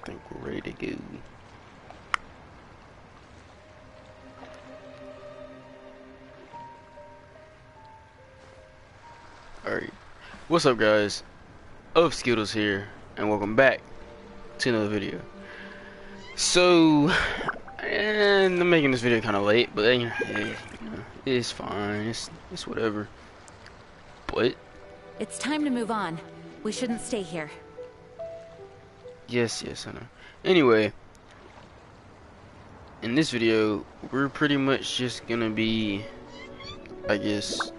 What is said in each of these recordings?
think we're ready to go. Alright, what's up guys? Of Skittles here, and welcome back to another video. So, and I'm making this video kind of late, but you know, it's fine, it's whatever. But it's time to move on. We shouldn't stay here. Yes, I know. Anyway, in this video, we're pretty much just gonna be, I guess,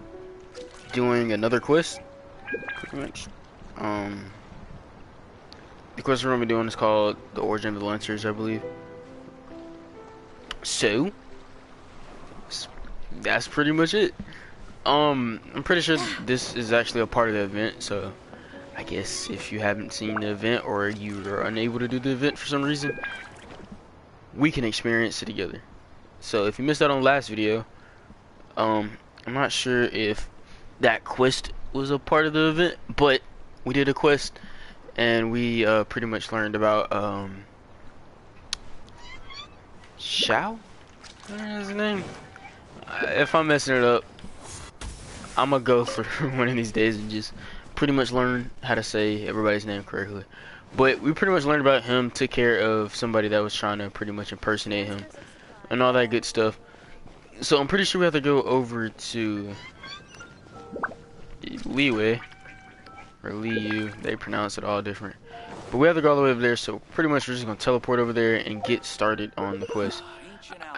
doing another quest. Pretty much. The quest we're gonna be doing is called the Origin of the Lancers, I believe. So, that's pretty much it. I'm pretty sure this is actually a part of the event, so I guess if you haven't seen the event or you are unable to do the event for some reason, we can experience it together. So if you missed out on the last video, I'm not sure if that quest was a part of the event, but we did a quest and we pretty much learned about Shao? What is his name? If I'm messing it up, I'm gonna go through one of these days and just pretty much learn how to say everybody's name correctly. But we pretty much learned about him, took care of somebody that was trying to pretty much impersonate him and all that good stuff. So I'm pretty sure we have to go over to Liyue or Liu, they pronounce it all different. But we have to go all the way over there, so pretty much we're just gonna teleport over there and get started on the quest.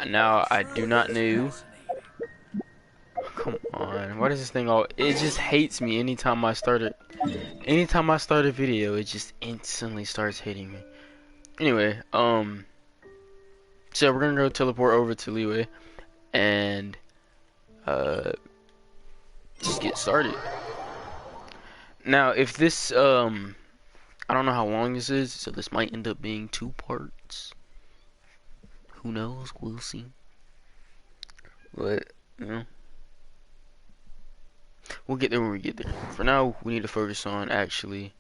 Now I do not know. Come on, why does this thing all? It just hates me anytime I start it. Anytime I start a video, it just instantly starts hating me. Anyway, so we're gonna go teleport over to Liyue and just get started. Now, if this I don't know how long this is, so this might end up being 2 parts. Who knows? We'll see. But you know, we'll get there when we get there. For now, we need to focus on actually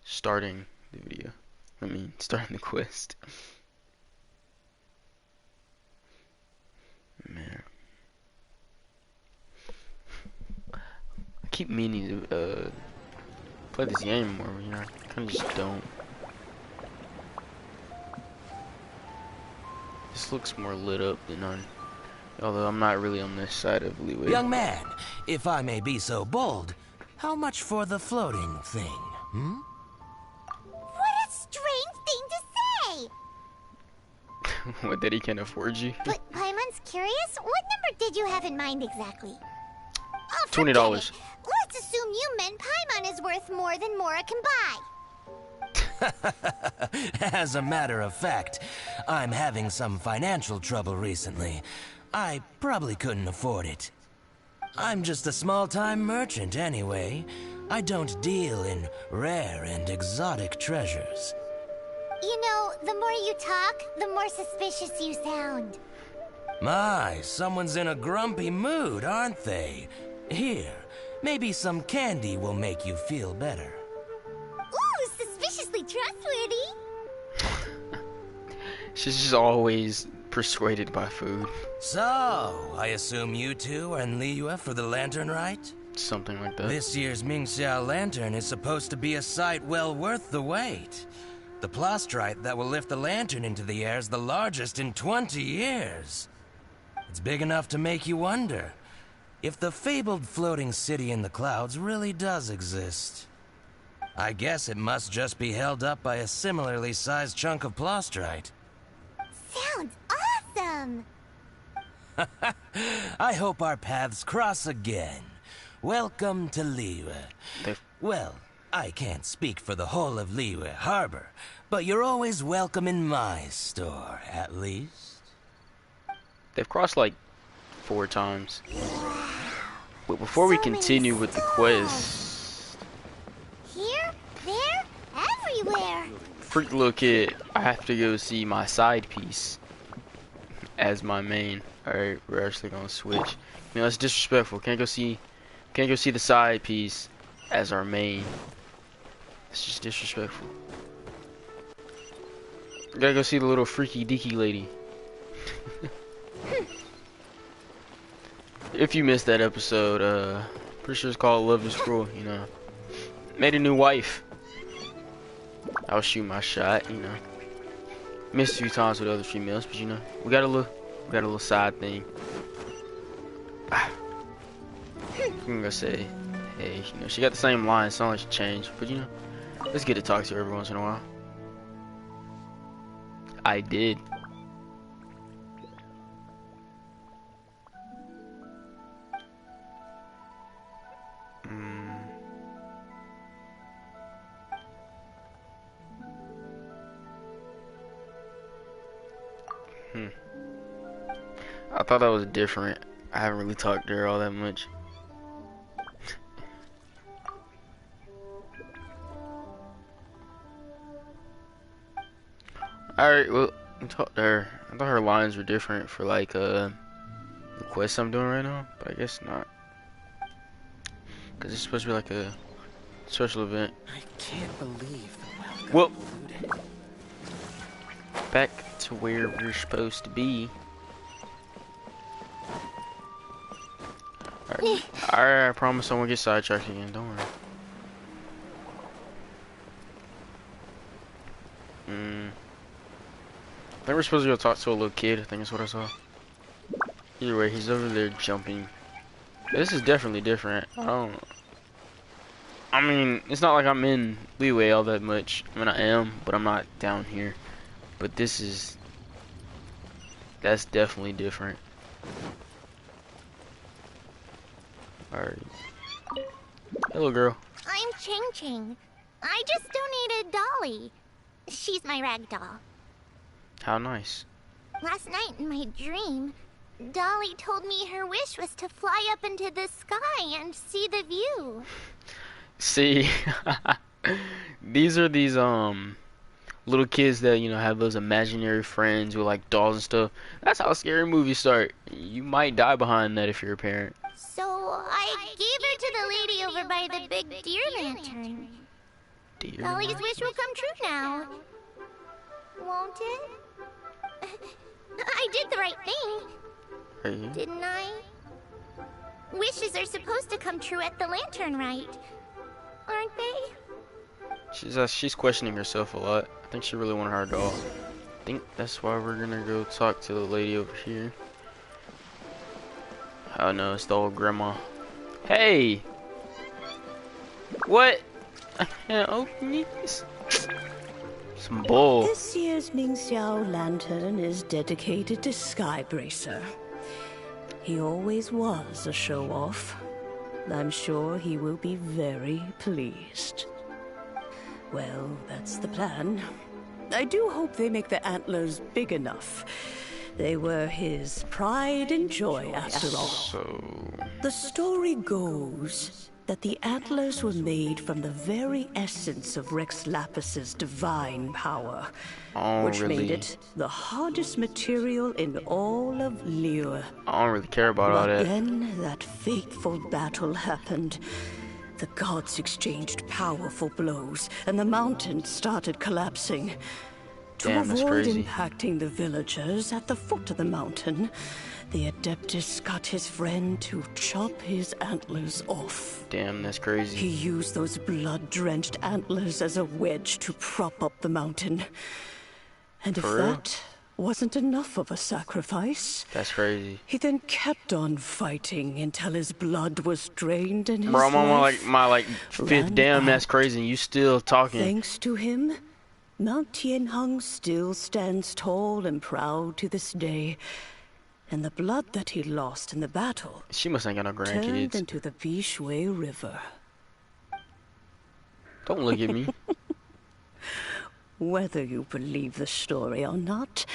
starting the video. I mean, starting the quest. Man. I keep meaning to play this game more, you know, I kinda just don't. This looks more lit up than on, although I'm not really on this side of Liyue. Young man, if I may be so bold, how much for the floating thing, hmm? What a strange thing to say! What, that he can afford you? But Paimon's curious, what number did you have in mind exactly? Oh, $20. Let's assume you meant Paimon is worth more than Mora can buy. As a matter of fact, I'm having some financial trouble recently. I probably couldn't afford it. I'm just a small-time merchant anyway. I don't deal in rare and exotic treasures. You know, the more you talk, the more suspicious you sound. My, someone's in a grumpy mood, aren't they? Here, maybe some candy will make you feel better. Ooh, suspiciously trustworthy. She's just always persuaded by food. So, I assume you two are in Liyue for the lantern, right? Something like that. This year's Mingxiao lantern is supposed to be a sight well worth the wait. The plastrite that will lift the lantern into the air is the largest in 20 years. It's big enough to make you wonder if the fabled floating city in the clouds really does exist. I guess it must just be held up by a similarly sized chunk of plastrite. Sounds awesome. I hope our paths cross again. Welcome to Liyue. Well, I can't speak for the whole of Liyue Harbor, but you're always welcome in my store, at least. They've crossed like 4 times. But before we continue with the quest, Here, there, everywhere. freak little kid, I have to go see my side piece as my main. Alright, we're actually gonna switch. You know, that's disrespectful. Can't go see the side piece as our main. It's just disrespectful. Gotta go see the little freaky deaky lady. If you missed that episode, pretty sure it's called Love is Cruel, you know. Made a new wife. I'll shoot my shot, you know. Missed a few times with other females, but you know, we got a little side thing. I'm gonna say, hey, you know, she got the same line, it's not like she changed, but you know, let's get to talk to her every once in a while. I did. I thought that was different. I haven't really talked to her all that much. Alright, well, I talked to her. I thought her lines were different for like the quest I'm doing right now, but I guess not. Cause it's supposed to be like a special event. I can't believe the Well, welcome included. back to where we're supposed to be. Alright, I promise I won't get sidetracked again, don't worry. I think we're supposed to go talk to a little kid, I think that's what I saw. Either way, he's over there jumping. This is definitely different. I mean, it's not like I'm in Leeway all that much. I mean, I am, but I'm not down here. But that's definitely different. Alright. Hello, girl. I'm Ching Ching. I just donated Dolly. She's my rag doll. How nice. Last night in my dream, Dolly told me her wish was to fly up into the sky and see the view. See, these are these little kids that, you know, have those imaginary friends with like dolls and stuff. That's how scary movies start. You might die behind that if you're a parent. So I gave her to the lady over by the big deer lantern. Dear. Dolly's wish will come true now. Won't it? I did the right thing, Right. didn't I? Wishes are supposed to come true at the lantern rite, aren't they? She's questioning herself a lot. I think she really wanted her doll. I think that's why we're gonna go talk to the lady over here. Oh no, it's the old grandma. Hey! What? I can't open these. Some bull. This year's Mingxiao lantern is dedicated to Skybracer. He always was a show-off. I'm sure he will be very pleased. Well, that's the plan. I do hope they make the antlers big enough. They were his pride and joy, after all. So, The story goes that the antlers were made from the very essence of Rex Lapis's divine power, I which don't made really, it the hardest material in all of Liyue. I don't really care about all But that. then that fateful battle happened. The gods exchanged powerful blows, and the mountain started collapsing. To Damn, that's avoid crazy. impacting the villagers at the foot of the mountain, the Adeptus got his friend to chop his antlers off. Damn, that's He crazy. used those blood-drenched antlers as a wedge to prop up the mountain. And if For real? that wasn't enough of a sacrifice, That's crazy. he then kept on fighting until his blood was drained and his Bro, I'm on life my fifth ran damn, that's out. crazy. And you still talking. Thanks to him, Mount Tianheng still stands tall and proud to this day. And the blood that he lost in the battle She must ain't got no turned grandkids. into the Bishui River. Don't look at me. Whether you believe the story or not,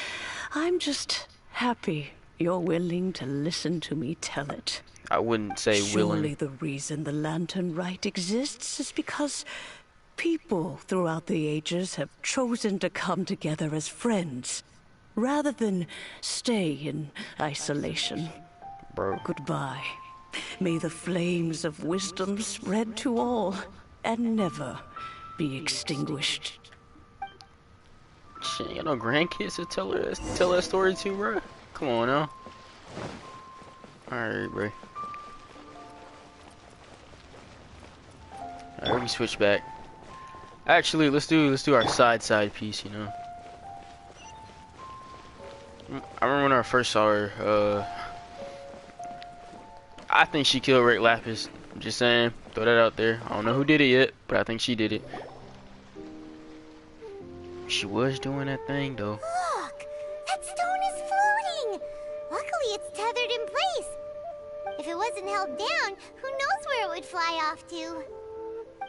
I'm just happy you're willing to listen to me tell it. I wouldn't say Surely willing. the reason the Lantern Rite exists is because people throughout the ages have chosen to come together as friends, rather than stay in isolation. Bro. Goodbye. May the flames of wisdom spread to all and never be extinguished. She ain't got no grandkids to tell that story to, bro. Come on now. Alright, bro. Alright, we switch back. Actually, let's do our side piece, you know. I remember when I first saw her, I think she killed Rick Lapis. I'm just saying, throw that out there. I don't know who did it yet, but I think she did it. She was doing that thing though. Look! That stone is floating! Luckily it's tethered in place. If it wasn't held down, who knows where it would fly off to?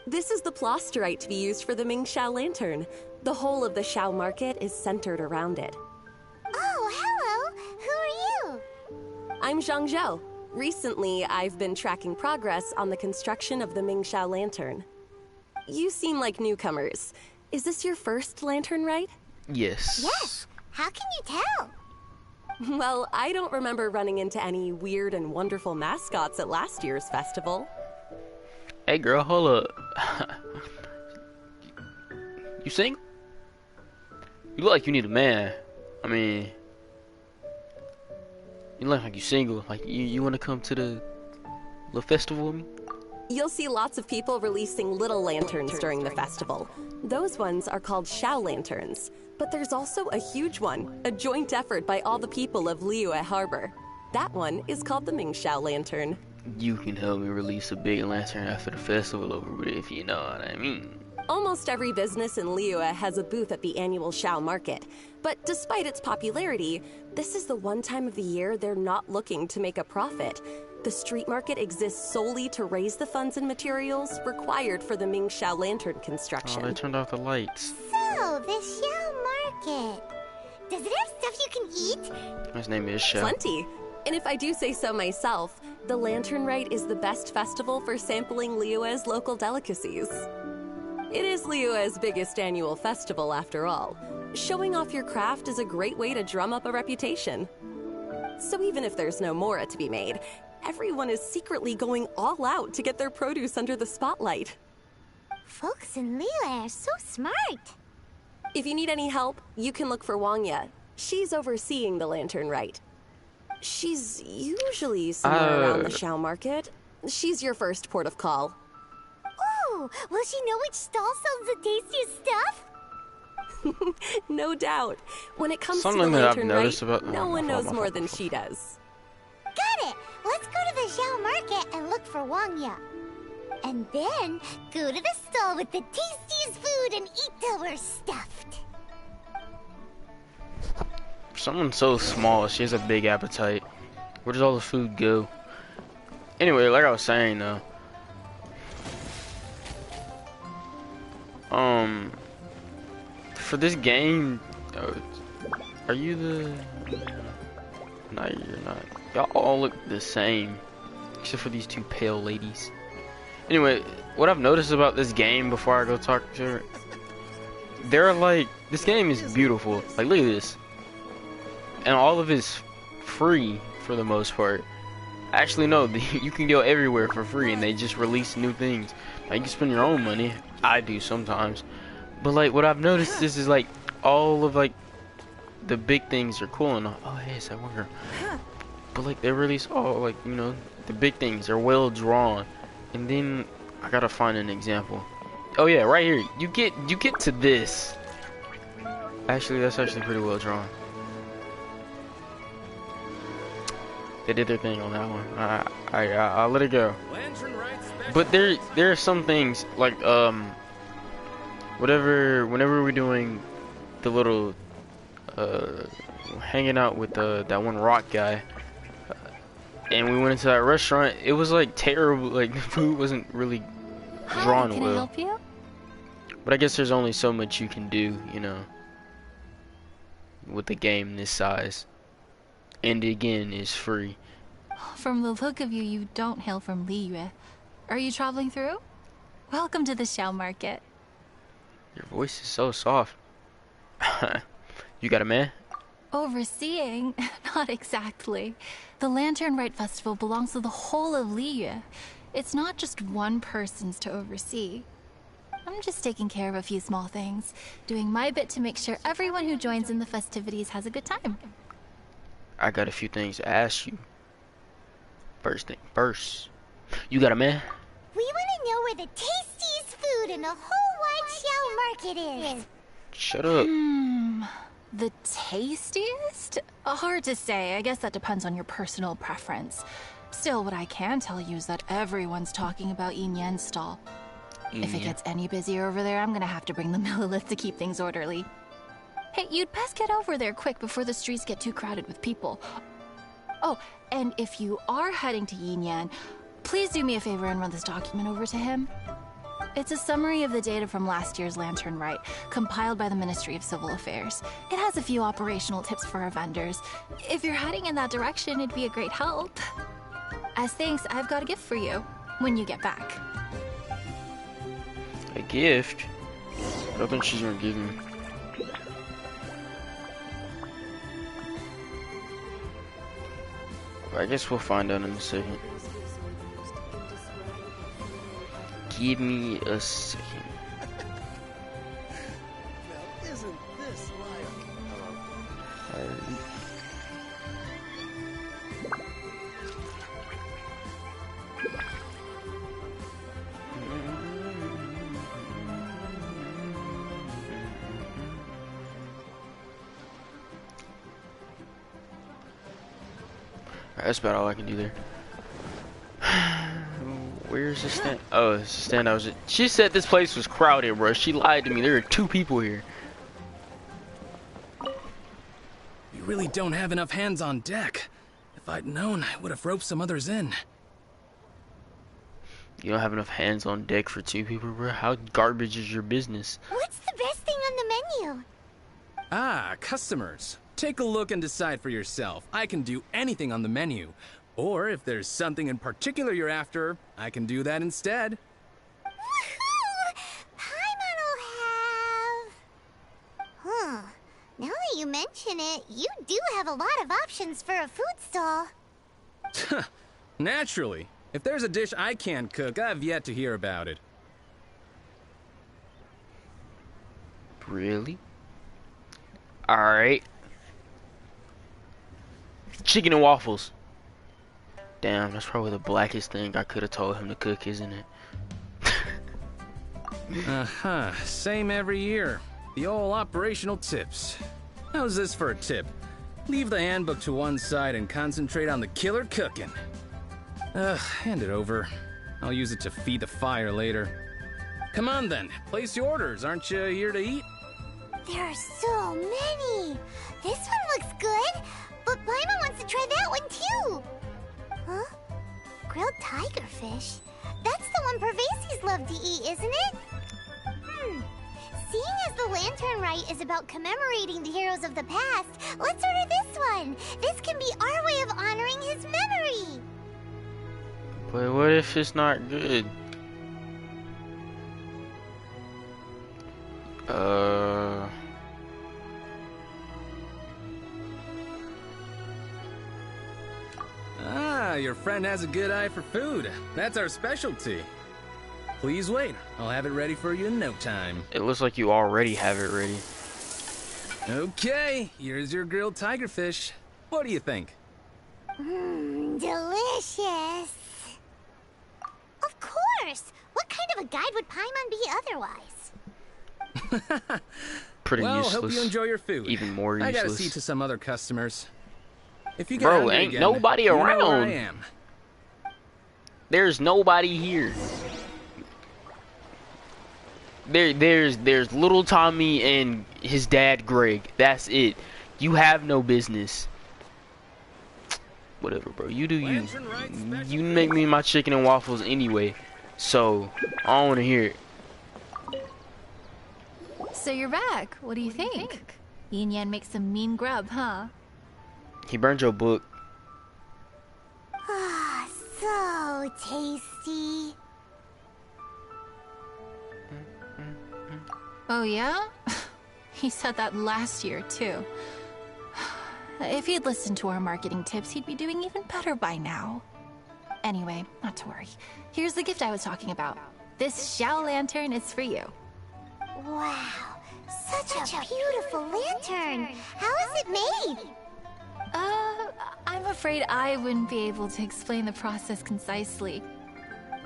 This is the plasterite to be used for the Ming Xiao lantern. The whole of the Xiao market is centered around it. Oh, hello! Who are you? I'm Zhang Zhou. Recently, I've been tracking progress on the construction of the Ming Xiao lantern. You seem like newcomers. Is this your first lantern rite? Yes. Yes! How can you tell? Well, I don't remember running into any weird and wonderful mascots at last year's festival. Hey girl, hold up. You sing? You look like you need a man. I mean, you look like you single. Like you want to come to the festival with me? You'll see lots of people releasing little lanterns during the festival. Those ones are called Xiao lanterns. But there's also a huge one, a joint effort by all the people of Liyue Harbor. That one is called the Ming Xiao lantern. You can help me release a big lantern after the festival over with, if you know what I mean. Almost every business in Liyue has a booth at the annual Xiao market. But despite its popularity, this is the one time of the year they're not looking to make a profit. The street market exists solely to raise the funds and materials required for the Ming Xiao lantern construction. Oh, they turned off the lights. So, the Xiao market. Does it have stuff you can eat? His name is Xiao. Plenty. And if I do say so myself, the Lantern Rite is the best festival for sampling Liyue's local delicacies. It is Liyue's biggest annual festival, after all. Showing off your craft is a great way to drum up a reputation. So even if there's no mora to be made, everyone is secretly going all out to get their produce under the spotlight. Folks in Liyue are so smart. If you need any help, you can look for Wangya. She's overseeing the Lantern Rite. She's usually somewhere around the Xiao market. She's your first port of call. Oh, will she know which stall sells the tastiest stuff? No doubt. When it comes Something to the that I've Lantern noticed Rite, about no one knows more than she does. Got it! Let's go to the Xiao market and look for Wangya. And then go to the stall with the tastiest food and eat till we're stuffed. Someone so small, she has a big appetite. Where does all the food go? Anyway, like I was saying though. For this game, are you the... No, you're not. Y'all all look the same. Except for these two pale ladies. Anyway, what I've noticed about this game before I go talk to her, they're like, this game is beautiful. Like, look at this. And all of it's free for the most part. Actually, no, you can go everywhere for free and they just release new things. Now, you can spend your own money. I do sometimes. But, like, what I've noticed is like, all of, like, the big things are cool and all. Oh, hey, it's that one girl. But, like, they release all, like, you know, the big things are well drawn. And then I gotta find an example. Oh yeah, right here. You get to this. Actually, that's actually pretty well drawn. They did their thing on that one. I'll let it go. But there are some things like whenever we're doing the little hanging out with that one rock guy. And we went into that restaurant. It was like terrible. Like the food wasn't really drawn Can well. I help you? But I guess there's only so much you can do, you know, with a game this size. And again, is free. From the look of you, you don't hail from Liyue. Are you traveling through? Welcome to the Xiao market. Your voice is so soft. You got a man? Overseeing? Not exactly. The Lantern Rite Festival belongs to the whole of Liyue. It's not just one person's to oversee. I'm just taking care of a few small things, doing my bit to make sure everyone who joins in the festivities has a good time. I got a few things to ask you. First thing first. You got a man? We want to know where the tastiest food in the whole wide Shell Market is. Shut up. The tastiest? Hard to say. I guess that depends on your personal preference. Still, what I can tell you is that everyone's talking about Yin Yan's stall. If it gets any busier over there, I'm gonna have to bring the Millilith to keep things orderly. Hey, you'd best get over there quick before the streets get too crowded with people. Oh, and if you are heading to Yin Yan, please do me a favor and run this document over to him. It's a summary of the data from last year's Lantern Rite, compiled by the Ministry of Civil Affairs. It has a few operational tips for our vendors. If you're heading in that direction, it'd be a great help. As thanks, I've got a gift for you when you get back. A gift? I don't think she's gonna give me. I guess we'll find out in a second. Give me a second. Now, isn't this like... That's about all I can do there. Where's the stand? Oh, it's the stand I was at. She said this place was crowded, bro. She lied to me. There are 2 people here. You really don't have enough hands on deck. If I'd known, I would have roped some others in. You don't have enough hands on deck for 2 people, bro? How garbage is your business? What's the best thing on the menu? Ah, customers. Take a look and decide for yourself. I can do anything on the menu. Or if there's something in particular you're after, I can do that instead. Woohoo! Paimon will have... Huh. Now that you mention it, you do have a lot of options for a food stall. Naturally. If there's a dish I can't cook, I've yet to hear about it. Really? Alright. Chicken and waffles. Damn, that's probably the blackest thing I could have told him to cook, isn't it? Uh-huh. Same every year. The old operational tips. How's this for a tip? Leave the handbook to one side and concentrate on the killer cooking. Hand it over. I'll use it to feed the fire later. Come on then, place your orders. Aren't you here to eat? There are so many. This one looks good, but Paimon wants to try that one too. Huh? Grilled tigerfish? That's the one Pervasies love to eat, isn't it? Seeing as the Lantern Rite is about commemorating the heroes of the past, let's order this one. This can be our way of honoring his memory. But what if it's not good? Ah, your friend has a good eye for food. That's our specialty. Please wait. I'll have it ready for you in no time. It looks like you already have it ready. Okay, here's your grilled tigerfish. What do you think? Delicious. Of course. What kind of a guide would Paimon be otherwise? Pretty well, useless. hope you enjoy your food. Even more useless. I gotta see to some other customers. If you get Bro, hungry ain't again, nobody you know around. where I am. There's nobody here. There's little Tommy and his dad Greg. That's it. You have no business. Whatever, bro. You do you. You make me my chicken and waffles anyway. So I don't wanna hear it. So you're back. What do you think? Yin Yan makes some mean grub, huh? He burned your book. Ah, so tasty. Oh yeah? He said that last year too. If he'd listened to our marketing tips, he'd be doing even better by now. Anyway, not to worry. Here's the gift I was talking about. This Xiao lantern is for you. Wow, such a beautiful lantern. How is it made? I'm afraid I wouldn't be able to explain the process concisely.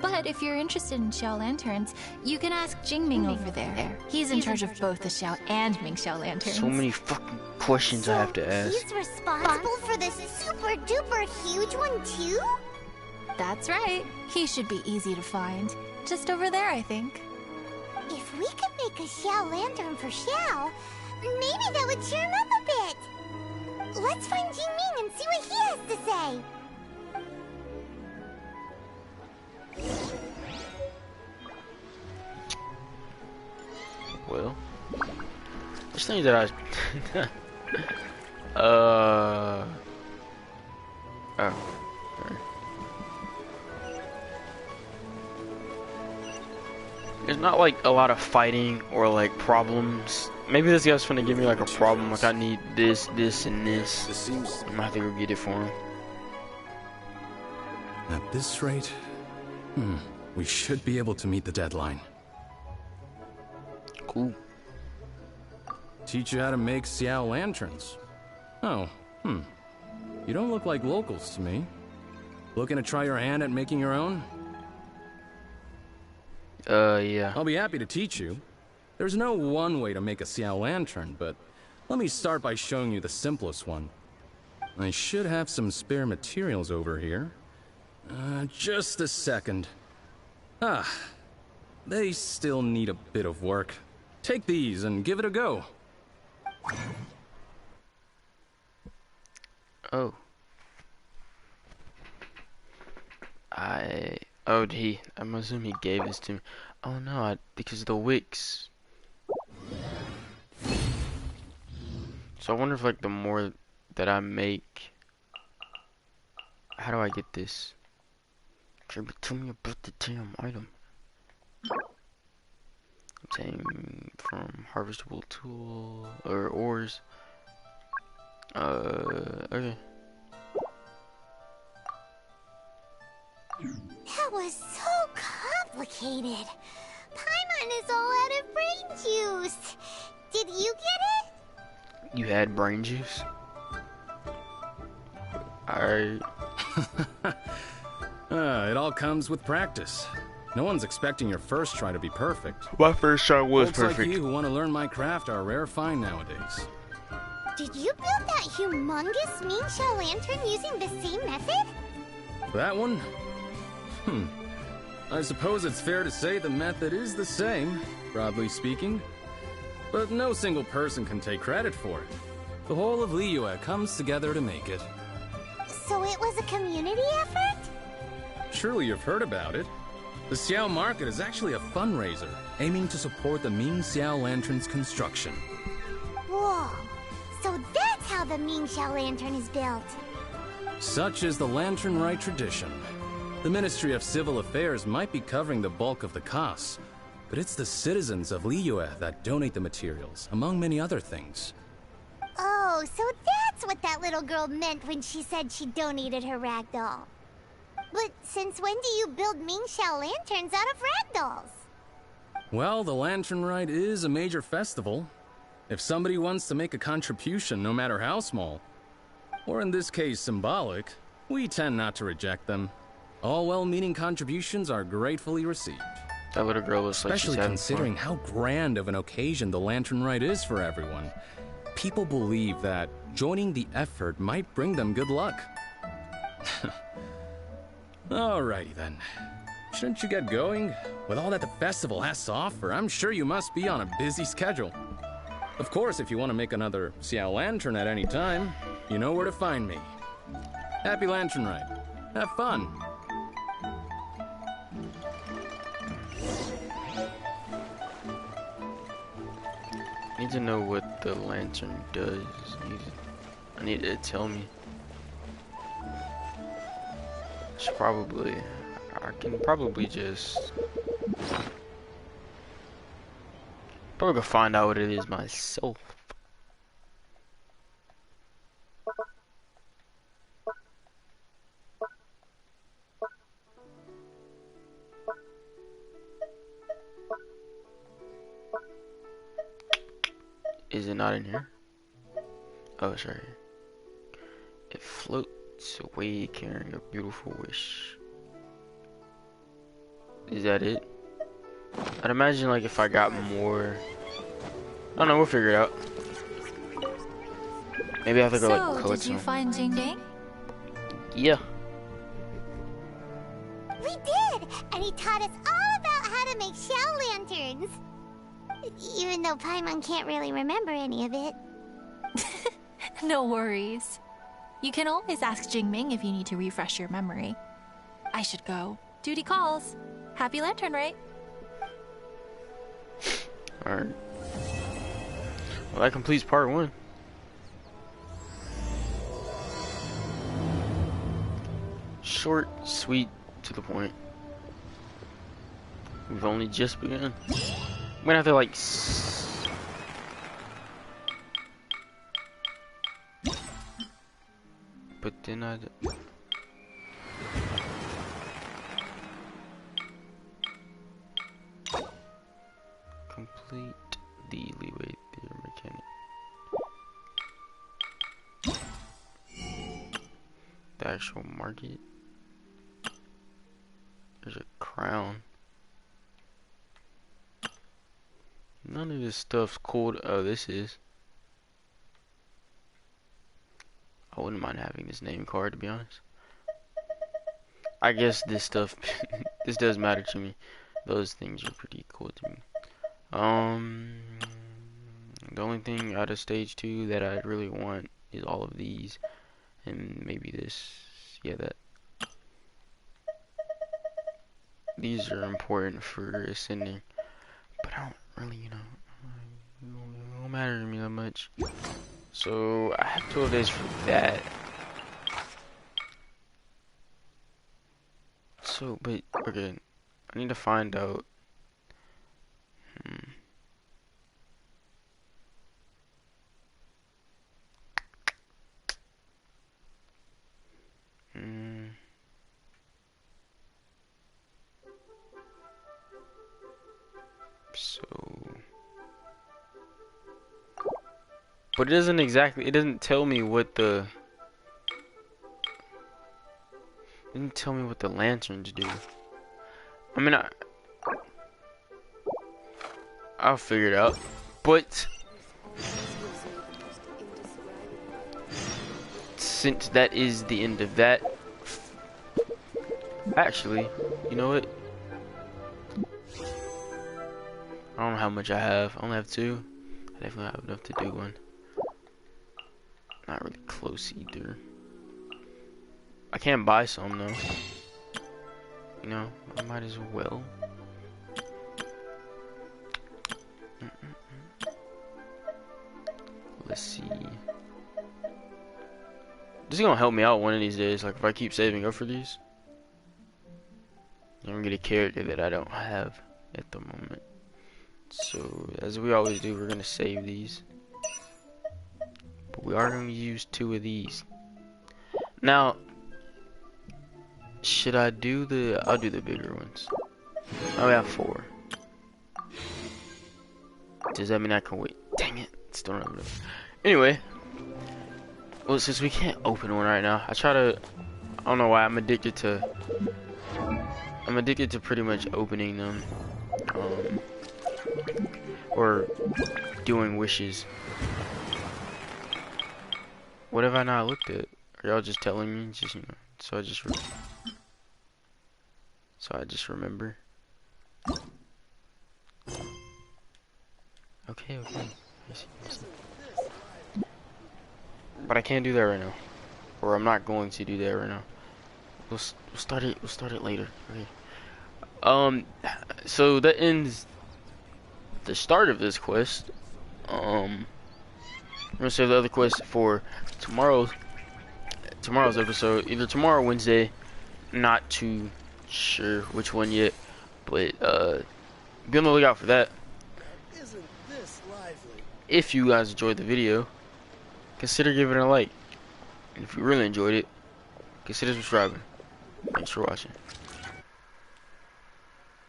But if you're interested in Xiao lanterns, you can ask Jingming over there. He's in charge of both the Xiao and Mingxiao lanterns. So many fucking questions I have to ask. He's responsible for this super duper huge one too? That's right. He should be easy to find. Just over there, I think. If we could make a Xiao lantern for Xiao, maybe that would cheer him up a bit. Let's find Jingming and see what he has to say. Well, this thing that I oh, okay. There's not like a lot of fighting or like problems. Maybe this guy's gonna give me like a problem, like I need this, this, and this. I'm gonna have to go get it for him. At this rate, we should be able to meet the deadline. Cool. Teach you how to make Xiao lanterns. Oh, You don't look like locals to me. Looking to try your hand at making your own? Yeah. I'll be happy to teach you. There's no one way to make a Xiao lantern, but let me start by showing you the simplest one. I should have some spare materials over here. Just a second. They still need a bit of work. Take these and give it a go. Oh. I'm assuming he gave this to me. Oh no, because of the wicks. So I wonder if like the more that I make, how do I get this? Tell me about the damn item. Obtain from harvestable tool or ores. Okay. That was so complicated. Paimon is all out of brain juice. Did you get it? You had brain juice? Alright. It all comes with practice. No one's expecting your first try to be perfect. My first try was Folks perfect. like you who want to learn my craft are a rare find nowadays. Did you build that humongous Mingxiao lantern using the same method? That one? I suppose it's fair to say the method is the same, broadly speaking. But no single person can take credit for it. The whole of Liyue comes together to make it. So it was a community effort? Surely you've heard about it. The Xiao Market is actually a fundraiser, aiming to support the Ming Xiao Lantern's construction. Whoa. So that's how the Mingxiao lantern is built. Such is the Lantern Rite tradition. The Ministry of Civil Affairs might be covering the bulk of the costs, but it's the citizens of Liyue that donate the materials, among many other things. Oh, so that's what that little girl meant when she said she donated her ragdoll. But since when do you build Mingxiao lanterns out of ragdolls? Well, the Lantern Rite is a major festival. If somebody wants to make a contribution, no matter how small, or in this case symbolic, we tend not to reject them. All well-meaning contributions are gratefully received. That little girl looks like she's Especially having considering fun. how grand of an occasion the Lantern Rite is for everyone. People believe that joining the effort might bring them good luck. Alrighty then. Shouldn't you get going? With all that the festival has to offer, I'm sure you must be on a busy schedule. Of course, if you want to make another Xiao Lantern at any time, you know where to find me. Happy Lantern Rite. Have fun. I need to know what the lantern does. I need it to tell me. I can probably just probably go find out what it is myself. Is it not in here? Oh, it's right here. It floats away carrying a beautiful wish. Is that it? I'd imagine like if I got more. I don't know, we'll figure it out. Maybe I have to go like collect did you some. find Jingbing? Yeah. We did! And he taught us all about how to make shell lanterns. Even though Paimon can't really remember any of it. No worries. You can always ask Jingbing if you need to refresh your memory. I should go. Duty calls. Happy Lantern, right? Alright. Well, that completes part 1. Short, sweet, to the point. We've only just begun. I'm gonna have to like but then I complete the leeway theory mechanic. The actual market. There's a crown. None of this stuff's cool. Oh, this is. I wouldn't mind having this name card, to be honest. I guess this stuff, this does matter to me. Those things are pretty cool to me. The only thing out of stage 2 that I really want is all of these, and maybe this. Yeah, that. These are important for ascending, but I don't really, it don't matter to me that much. So I have 12 days for that. So, but okay, I need to find out. So, but it doesn't exactly. It doesn't tell me what the. It didn't tell me what the lanterns do. I mean, I'll figure it out. But since that is the end of that, actually, you know what? I don't know how much I have. I only have 2. I definitely have enough to do one. Not really close either. I can't buy some though. You know, I might as well. Let's see. This is gonna help me out one of these days. Like if I keep saving up for these, I'm gonna get a character that I don't have at the moment. So as we always do, we're gonna save these. But we are gonna use 2 of these. Now, should I do the? I'll do the bigger ones. I have 4. Does that mean I can wait? Dang it! Still not enough. Anyway, well, since we can't open one right now, I don't know why I'm addicted to. I'm addicted to pretty much opening them, or doing wishes. What have I not looked at? Are y'all just telling me? Just so I just remember. Okay. I see. But I can't do that right now, or I'm not going to do that right now. We'll start it. We'll start it later. Okay. So that ends the start of this quest. I'm gonna save the other quest for tomorrow's episode, either tomorrow or Wednesday. Not too sure which one yet, but be on the lookout for that. Isn't this lively? If you guys enjoyed the video, consider giving it a like, and if you really enjoyed it, consider subscribing. Thanks for watching.